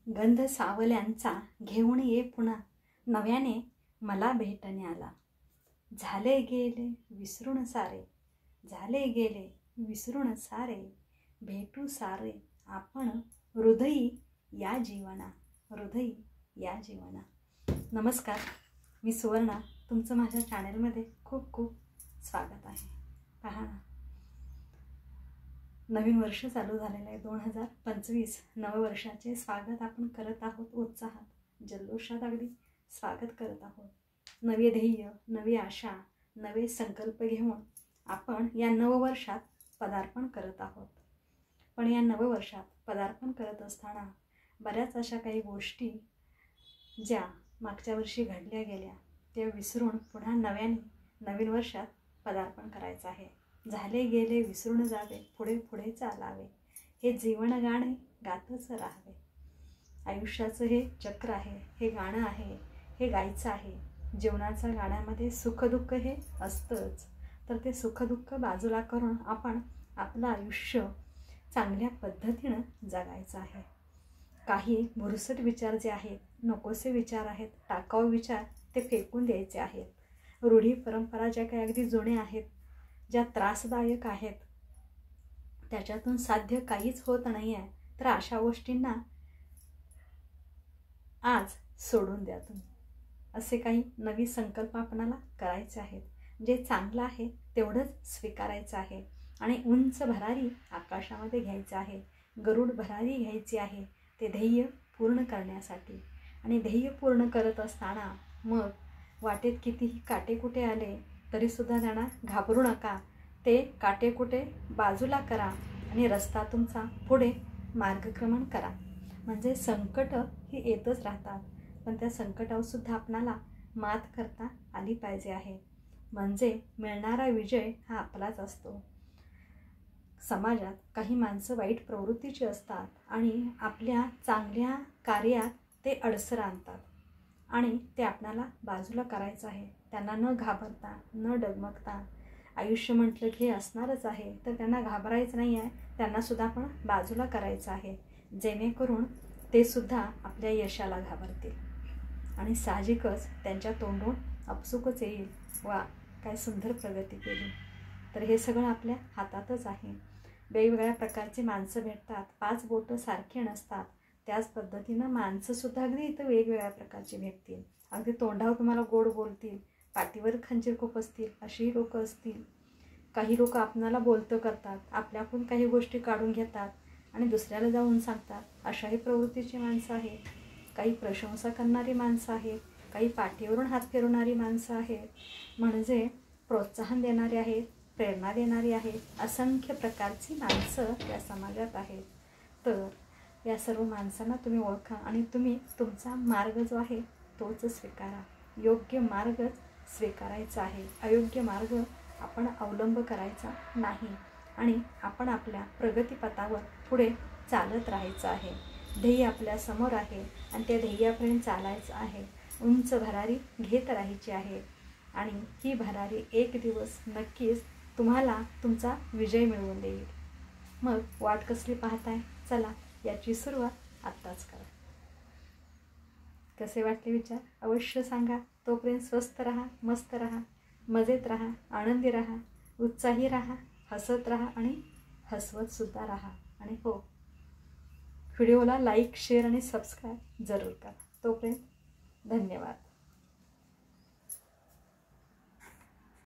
गंध सावल्यांचा घेऊन ये पुन्हा, नव्याने मला भेटण्याला. झाले गेले विसरून सारे, झाले गेले विसरून सारे, भेटू सारे आपण हृदयी या जीवना, हृदयी या जीवना. नमस्कार, मी सुवर्णा. तुमचं माझ्या चॅनलमध्ये खूप खूप स्वागत आहे. पहा ना, नवीन वर्ष चालू झालेलं आहे. 2025 नववर्षाचे स्वागत आपण करत आहोत. उत्साहात जल्लोषात अगदी स्वागत करत आहोत. नवे ध्येय, नवी आशा, नवे संकल्प घेऊन आपण या नववर्षात पदार्पण करत आहोत. पण या नववर्षात पदार्पण करत असताना बऱ्याच अशा काही गोष्टी ज्या मागच्या वर्षी घडल्या गेल्या त्या विसरून पुन्हा नव्याने नवीन वर्षात पदार्पण करायचं आहे. झाले गेले विसरून जावे, पुढे पुढे चालावे, हे जीवन गाणे गातच राहावे. आयुष्याचं हे चक्र आहे, हे गाणं आहे, हे गायचं आहे. जीवनाच्या गाण्यामध्ये सुखदुःख हे असतंच. तर ते सुखदुःख बाजूला करून आपण आपलं आयुष्य चांगल्या पद्धतीनं जगायचं आहे. काही भुरसट विचार जे आहेत, नकोसे विचार आहेत, टाकाऊ विचार, ते फेकून द्यायचे आहेत. रूढी परंपरा ज्या काही अगदी जुने आहेत, ज्या त्रासदायक आहेत, त्याच्यातून साध्य काहीच होत नाही आहे, तर अशा गोष्टींना आज सोडून द्या तुम्ही. असे काही नवी संकल्प आपणाला करायचे आहेत. जे चांगलं आहे तेवढंच स्वीकारायचं आहे आणि उंच भरारी आकाशामध्ये घ्यायचं आहे. गरुड भरारी घ्यायची आहे ते ध्येय पूर्ण करण्यासाठी. आणि ध्येय पूर्ण करत असताना मग वाटेत कितीही काटेकुटे आले तरीसुद्धा त्यांना घाबरू नका. ते काटेकुटे बाजूला करा आणि रस्ता तुमचा पुढे मार्गक्रमण करा. म्हणजे संकट ही येतच राहतात, पण त्या संकटावरसुद्धा आपणाला मात करता आली पाहिजे आहे. म्हणजे मिळणारा विजय हा आपलाच असतो. समाजात काही माणसं वाईट प्रवृत्तीची असतात आणि आपल्या चांगल्या कार्यात ते अडसर आणतात आणि ते आपणाला बाजूला करायचं आहे. त्यांना न घाबरता, न डगमगता, आयुष्य म्हटलं की हे असणारच आहे, तर त्यांना घाबरायचं नाही आहे. त्यांनासुद्धा आपण बाजूला करायचं आहे, जेणेकरून ते सुद्धा आपल्या यशाला घाबरतील आणि साहजिकच त्यांच्या तोंडून अपसुकच येईल, वा काय सुंदर प्रगती केली. तर हे सगळं आपल्या हातातच आहे. वेगवेगळ्या प्रकारची माणसं भेटतात. 5 बोटं सारखी नसतात. त्याच पद्धतीनं माणसंसुद्धा अगदी इथं वेगवेगळ्या प्रकारची भेटतील. अगदी तोंडावर तुम्हाला गोड बोलतील, पाठीवर खंजीर खुपसतील अशीही लोकं असतील. काही लोक आपणाला बोलतं करतात, आपल्याकडून काही गोष्टी काढून घेतात आणि दुसऱ्याला जाऊन सांगतात. अशाही प्रवृत्तीची माणसं आहेत. काही प्रशंसा करणारी माणसं आहेत, काही पाठीवरून हात फिरवणारी माणसं आहेत, म्हणजे प्रोत्साहन देणारी आहेत, प्रेरणा देणारी आहेत. असंख्य प्रकारची माणसं या समाजात आहेत. तर या सर्व माणसांना तुम्ही ओळखा आणि तुम्ही तुमचा मार्ग जो आहे तोच स्वीकारा. योग्य मार्गच स्वीकारायचा आहे. अयोग्य मार्ग आपण अवलंब करायचा नाही आणि आपण आपल्या प्रगतीपथावर पुढे चालत राहायचं आहे. ध्येय आपल्या समोर आहे आणि त्या ध्येयापर्यंत चालायचं आहे. उंच भरारी घेत राहायची आहे आणि ही भरारी एक दिवस नक्कीच तुम्हाला तुमचा विजय मिळवून देईल. मग वाट कसली पाहताय? चला, याची सुरुवात आत्ताच करा. कसे वाटले विचार अवश्य सांगा. तोपर्यंत स्वस्थ राहा, मस्त राहा, मजेत राहा, आनंदी राहा, उत्साही राहा, हसत राहा आणि हसवतसुद्धा राहा. आणि हो, व्हिडिओला लाईक, शेअर आणि सबस्क्राईब जरूर करा. तोपर्यंत